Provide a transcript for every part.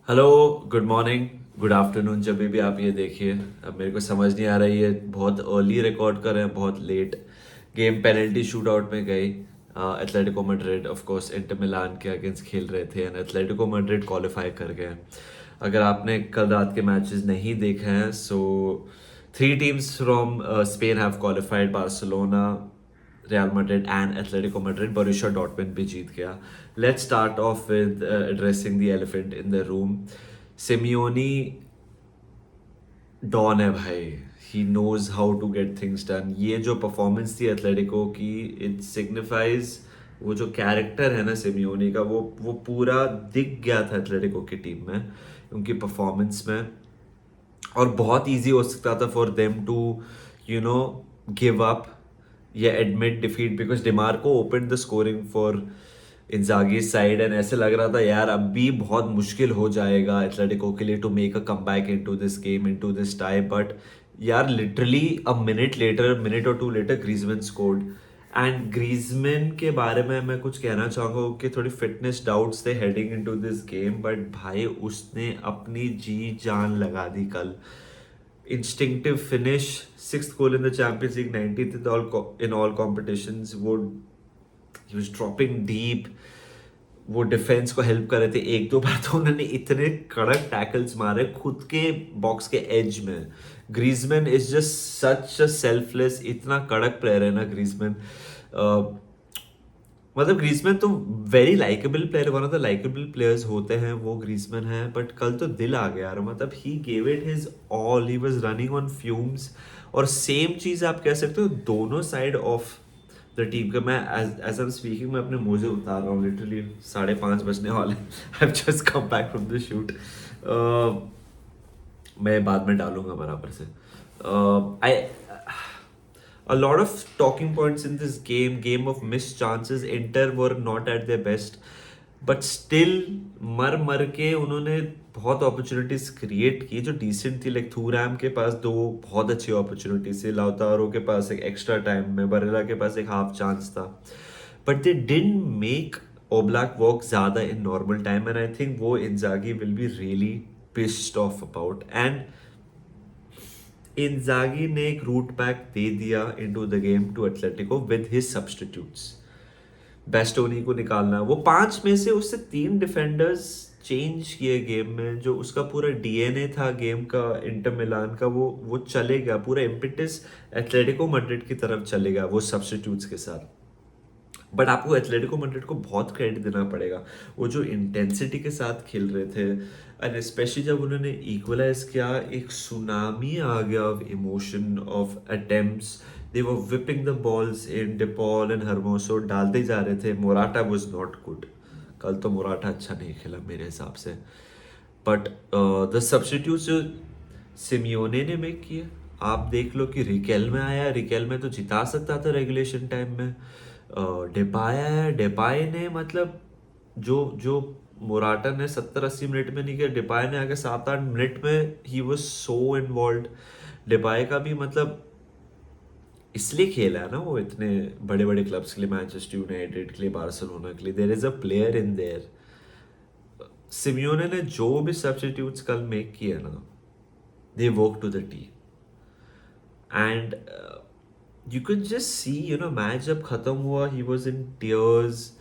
Hello, good morning, good afternoon, जब भी आप ये देखिए। अब मेरे को समझ नहीं आ रहा है, ये बहुत अर्ली रिकॉर्ड कर रहे हैं, बहुत late. Game penalty shoot out में गई। Atletico Madrid of course Inter Milan के अगेंस्ट खेल रहे थे एंड एथलेटिको मैड्रिड क्वालिफाई कर गए। अगर आपने कल रात के मैचेस नहीं देखे हैं, सो 3 teams from Spain have qualified. Barcelona, Real Madrid and Atletico Madrid. Borussia Dortmund भी जीत गया. Let's start off with addressing the elephant in the room. Simeone don है भाई. He knows how to get things done. ये जो performance थी Atletico की, it signifies वो जो कैरेक्टर है ना सिमियोनी का, वो पूरा दिख गया था एथलेटिको की टीम में, उनकी परफॉर्मेंस में. और बहुत इजी हो सकता था for them to you know give up या admit defeat, because Dimarco open the scoring for Inzaghi side and ऐसे लग रहा था यार अब भी बहुत मुश्किल हो जाएगा एथलेटिको के लिए to make a comeback into this game, into this tie. But यार literally a minute or two later Griezmann scored. And Griezmann के बारे में मैं कुछ कहना चाहूंगा कि थोड़ी फिटनेस डाउट्स थे heading into this game, but भाई उसने अपनी जी जान लगा दी कल. Instinctive finish, sixth goal in the Champions League, 19th in all competitions. वो he was dropping deep. वो डिफेंस को हेल्प कर रहे थे. एक दो बार तो उन्होंने इतने कड़क टैकल्स मारे खुद के बॉक्स के एज में. Griezmann is just such a selfless, इतना कड़क प्लेयर है ना ग्रीजमैन. मतलब ग्रीजमैन तो very likeable player, one of the likeable players होते हैं वो ग्रीजमैन है. बट कल तो दिल आ गया यार. मतलब he gave it his all, he was running on fumes. और सेम चीज आप कह सकते हो दोनों साइड ऑफ द टीम का. मैं एज आई एम स्पीकिंग मैं अपने मोजे उतार रहा हूँ, लिटरली 5:30 बजने वाले. I just come back from the shoot. मैं बाद में डालूंगा बराबर से. आई a lot of talking points in this game of missed chances. Inter were not at their best, but still मर मर के उन्होंने बहुत अपॉर्चुनिटीज क्रिएट की जो डिसेंट थी. लाइक थूरैम के पास दो बहुत अच्छी अपॉर्चुनिटीज थी, लाउतारो के पास एक एक्स्ट्रा टाइम में, बरेला के पास एक हाफ चांस था. But they didn't make Oblak work ज़्यादा in normal time. And I think वो Inzaghi will be really pissed off about. And Inzaghi ने एक रूट बैक दे दिया into the game to Atletico with his substitutes. Bastoni को निकालना, वो 5 में से उससे 3 डिफेंडर्स चेंज किए गेम में. जो उसका पूरा डीएनए था गेम का, इंटर मिलान का, वो चले गया. पूरा इम्पिटस एथलेटिको मैड्रिड की तरफ चले गया वो सब्स्टिट्यूट्स के साथ. बट आपको एथलेटिको मैड्रिड को बहुत क्रेडिट देना पड़ेगा. वो जो इंटेंसिटी के साथ खेल रहे थे एंड स्पेशली जब उन्होंने इक्वलाइज किया, एक सुनामी आ गया of emotion, of attempts. They were whipping the balls in. De Paul and Hermoso डालते जा रहे थे. Morata was not good. कल तो मोराटा अच्छा नहीं खेला मेरे हिसाब से. बट द सब्स्टिट्यूट जो सिमियोने ने मेक किए, आप देख लो कि रिकेल में आया. रिकेल में तो जिता सकता था रेगुलेशन टाइम में. डेपाय आया. डेपाय ने मतलब जो जो मोराटा ने 70-80 मिनट में नहीं किया, डिपाय ने आगे 7-8 मिनट में ही वाज सो इन्वॉल्व. डिपाय का भी मतलब इसलिए खेला है ना वो इतने बड़े बड़े क्लब्स के लिए, मैनचेस्टर यूनाइटेड के लिए, बार्सिलोना के लिए. There is a player in there. Simeone ने जो भी सब्स्टिट्यूट्स कल मेक किए ना, they work to the T. And you can just see match जब खत्म हुआ, he was in tears.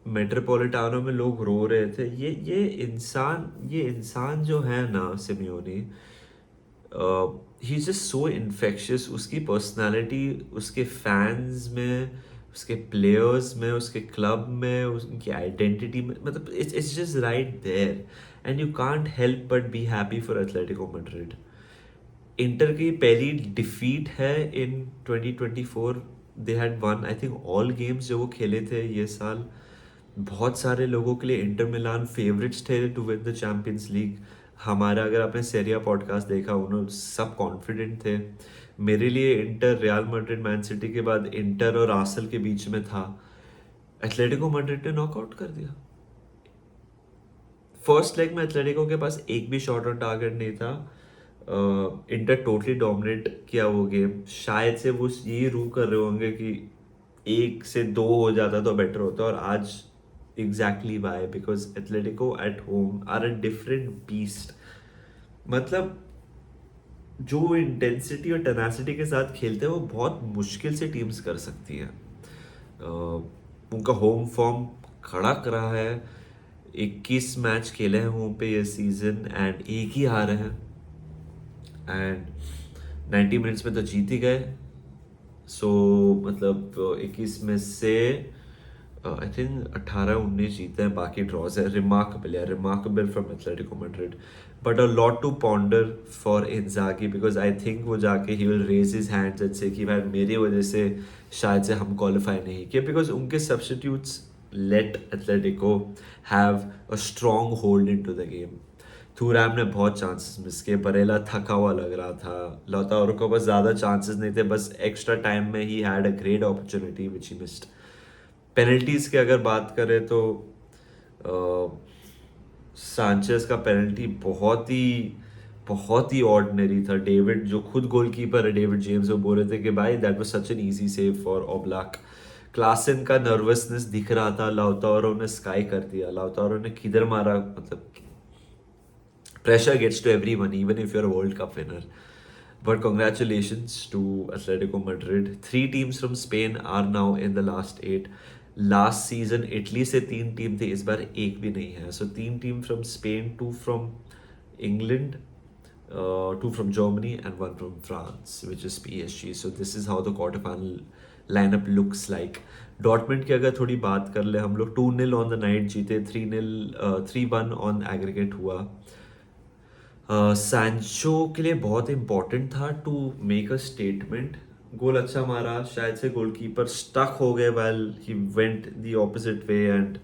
Metropolitano में लोग रो रहे थे. ये इंसान जो है ना Simeone, he is just so infectious. उसकी पर्सनालिटी उसके फैंस में, उसके प्लेयर्स में, उसके क्लब में, उनकी आइडेंटिटी में, मतलब it's just right there. And you can't help but be happy for Atletico Madrid. Inter की पहली डिफीट है in 2024. They had one I think all games जो वो खेले थे ये साल. बहुत सारे लोगों के लिए इंटर मिलान फेवरेट्स थे to win the Champions League. हमारा अगर आपने सेरिया पॉडकास्ट देखा, उन्होंने सब कॉन्फिडेंट थे. मेरे लिए inter, real Madrid, man city के बाद इंटर और आर्सेनल के बीच में था. एथलेटिको मैड्रिड ने नॉकआउट कर दिया. फर्स्ट लेग में एथलेटिको के पास एक भी शॉट ऑन टारगेट नहीं था. इंटर टोटली डोमिनेट किया वो गेम. शायद से वो ये रू कर रहे होंगे कि 1 से 2 हो जाता तो बेटर होता. और आज Exactly why, because Atletico at home are a different beast. मतलब जो इंटेंसिटी और टेनासिटी के साथ खेलते हैं वो बहुत मुश्किल से टीम्स कर सकती हैं। उनका होम फॉर्म खड़ा करा है। 21 मैच खेले हैं होम पे ये सीजन एंड एक ही हार है, एंड 90 मिनट्स में तो जीत ही गए। सो मतलब 21 में से आई थिंक 18-19 जीते हैं, बाकी ड्रॉज है। Remarkable from Atletico Madrid, but a lot to ponder for Inzaghi, because I think वो जाके he will raise his hands and say कि भाई मेरी वजह से शायद से हम क्वालिफाई नहीं किए, बिकॉज उनके substitutes let Atletico have a strong hold in to the game. Thuram ने बहुत चांसेस मिस किए, बरेला थका हुआ लग रहा था, लौटारो को बस ज़्यादा चांसेस नहीं थे, बस एक्स्ट्रा टाइम में he had a great opportunity which he missed. Penalties की अगर बात करें तो सांचेस का पेनल्टी बहुत ही ऑर्डिनरी था। डेविड जो खुद गोलकीपर है, डेविड जेम्स, वो बोल रहे थे कि भाई that was such an easy save for Oblak. Klaasen का नर्वसनेस दिख रहा था, लाउतारो ने स्काई कर दिया। लाउतारो ने किधर मारा, मतलब pressure gets to everyone, even if you're a World Cup winner. But congratulations to Atletico Madrid. 3 teams from Spain are now in the last 8. Last season Italy से 3 टीम थे, इस बार एक भी नहीं है। So 3 team from Spain, 2 from England, 2 from Germany and 1 from France, which is PSG. So this is how the quarterfinal lineup looks like. डॉर्टमेंट की अगर थोड़ी बात कर ले हम लोग, 2-0 ऑन द नाइट जीते, 3-1 ऑन एग्रीगेट हुआ। सैंचो के लिए बहुत इंपॉर्टेंट था टू मेक अ स्टेटमेंट। गोल अच्छा मारा, शायद से गोलकीपर स्टक हो गए while he went the opposite way and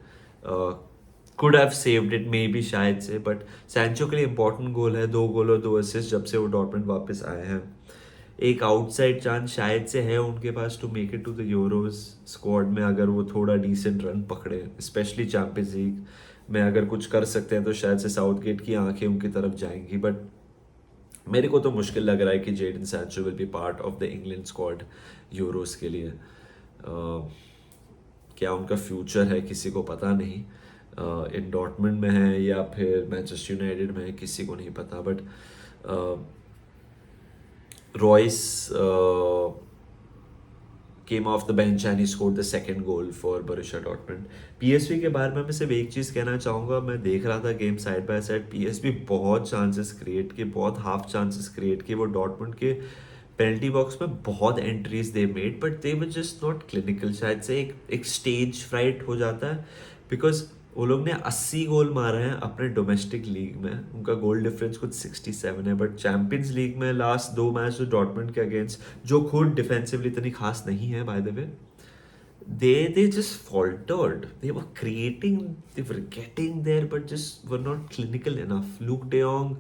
could have saved it may be, शायद से। बट सैंचो के लिए इंपॉर्टेंट गोल है, 2 गोल और 2 असिस्ट जब से वो डॉर्टमेंट वापस आए हैं। एक आउटसाइड चांस शायद से है उनके पास to make it to the Euros squad में, अगर वो थोड़ा डिसेंट रन पकड़े, स्पेशली चैंपियंस लीग में अगर कुछ कर सकते हैं तो शायद से साउथ गेट की आंखें उनकी तरफ जाएंगी। बट मेरे को तो मुश्किल लग रहा है कि Jadon Sancho will be part of the England squad Euros के लिए। क्या उनका फ्यूचर है किसी को पता नहीं, इन डॉर्टमुंड में है या फिर मैनचेस्टर यूनाइटेड में है, किसी को नहीं पता। But Royce came off the bench and he scored the second goal for Borussia Dortmund. PSV के बारे में मैं सिर्फ एक चीज़ कहना चाहूँगा, मैं देख रहा था game side by side, PSV बहुत चांसेस क्रिएट किए, बहुत हाफ चांसेस क्रिएट किए। वो डॉर्टमुंड के पेनल्टी बॉक्स में बहुत entries they made, but they were just not clinical. शायद से एक स्टेज फ्राइट हो जाता है, बिकॉज वो लोग ने 80 गोल मारे हैं अपने डोमेस्टिक लीग में, उनका गोल डिफरेंस कुछ 67 है। बट चैंपियंस लीग में लास्ट 2 मैच जो डॉर्टमुंड के अगेंस्ट, जो खुद डिफेंसिवली इतनी खास नहीं है by the way, they just faltered. They were creating, they were getting there, but just were not clinical enough. Luke De Jong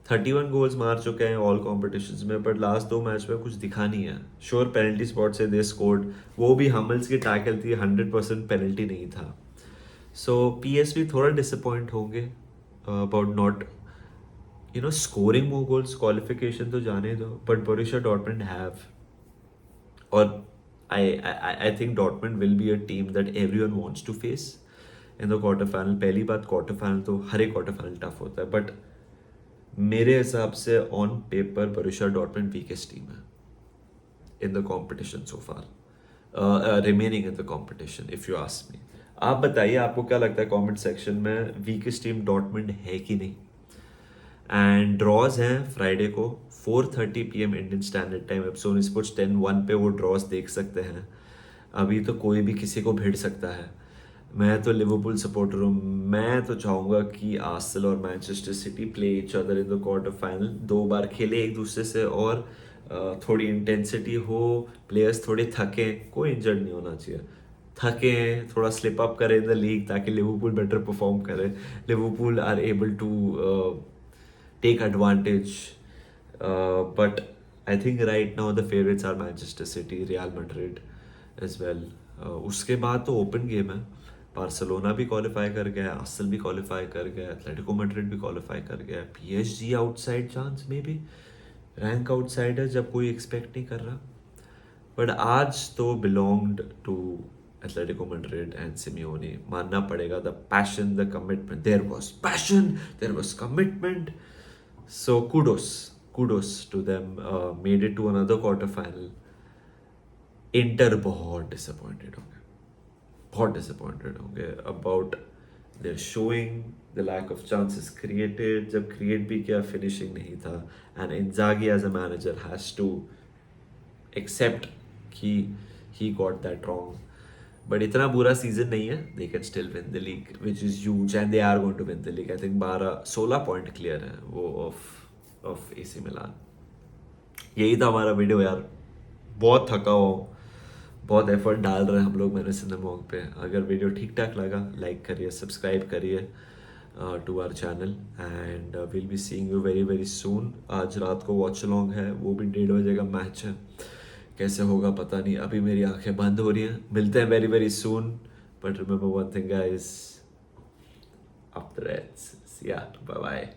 31 goals मार चुके हैं ऑल कॉम्पिटिशन्स में, बट लास्ट 2 मैच में कुछ दिखा नहीं है। श्योर पेनल्टी स्पॉट से दे स्कोर्ड, वो भी हमल्स की टैकल थी, 100% पेनल्टी नहीं था। सो PSV थोड़ा डिसअपॉइंट होंगे about not scoring more goals. Qualification तो जाने दो, बट बोरुसिया डॉर्टमुंड हैव, और I think Dortmund will be a team that everyone wants to face in the quarter final. पहली बात, क्वार्टर फाइनल तो हर एक क्वार्टर फाइनल टफ होता है, बट मेरे हिसाब से on paper Borussia Dortmund weakest team है in the competition so far, remaining in the competition if you ask me. आप बताइए आपको क्या लगता है कमेंट सेक्शन में, वीकेस्ट टीम डॉर्टमुंड है कि नहीं। एंड ड्रॉज हैं फ्राइडे को 4:30 PM इंडियन स्टैंडर्ड टाइम। अब सोनी स्पोर्ट्स 10-1 पे वो ड्रॉज देख सकते हैं। अभी तो कोई भी किसी को भिड़ सकता है। मैं तो लिवरपूल सपोर्टर हूँ, मैं तो चाहूँगा कि आर्सेनल और Manchester city play each other in the quarter final, 2 बार खेले एक दूसरे से, और थोड़ी इंटेंसिटी हो, प्लेयर्स थोड़े थके, कोई इंजर्ड नहीं होना चाहिए, थके थोड़ा स्लिप अप करें इन द लीग ताकि लिवरपूल बेटर परफॉर्म करे, Liverpool are able to take advantage. But I think right now the favorites are Manchester City, Real Madrid as well. उसके बाद तो ओपन गेम है, बार्सिलोना भी qualify कर गया, आर्सेनल भी क्वालिफाई कर गया, एथलेटिको मैड्रिड भी क्वालिफाई कर गया, PSG आउटसाइड चांस में भी, रैंक आउटसाइड है जब कोई एक्सपेक्ट नहीं कर रहा। बट आज तो belonged to Atletico Madrid and Simeone. मानना पड़ेगा, the passion, the commitment. There was passion, there was commitment. So kudos to them. Made it to another quarter final. Inter बहुत disappointed होंगे about their showing, the lack of chances created. जब create भी किया, finishing नहीं था. And Inzaghi as a manager has to accept he got that wrong. But इतना बुरा season नहीं है. They can still win the league, which is huge, and they are going to win the league. I think 16 point clear है वो of AC मिलान. यही था हमारा video यार. बहुत थका हुआ हूँ, बहुत एफर्ट डाल रहे हैं हम लोग मैंने सिनेमॉग पे. अगर वीडियो ठीक ठाक लगा, लाइक करिए, सब्सक्राइब करिए to our channel, and will be seeing you very very soon. आज रात को वॉच अलॉन्ग है, वो भी 1:30 बजे का मैच है. कैसे होगा पता नहीं, अभी मेरी आंखें बंद हो रही हैं. मिलते हैं very very soon, but remember one thing guys, up the Reds. See ya, bye bye.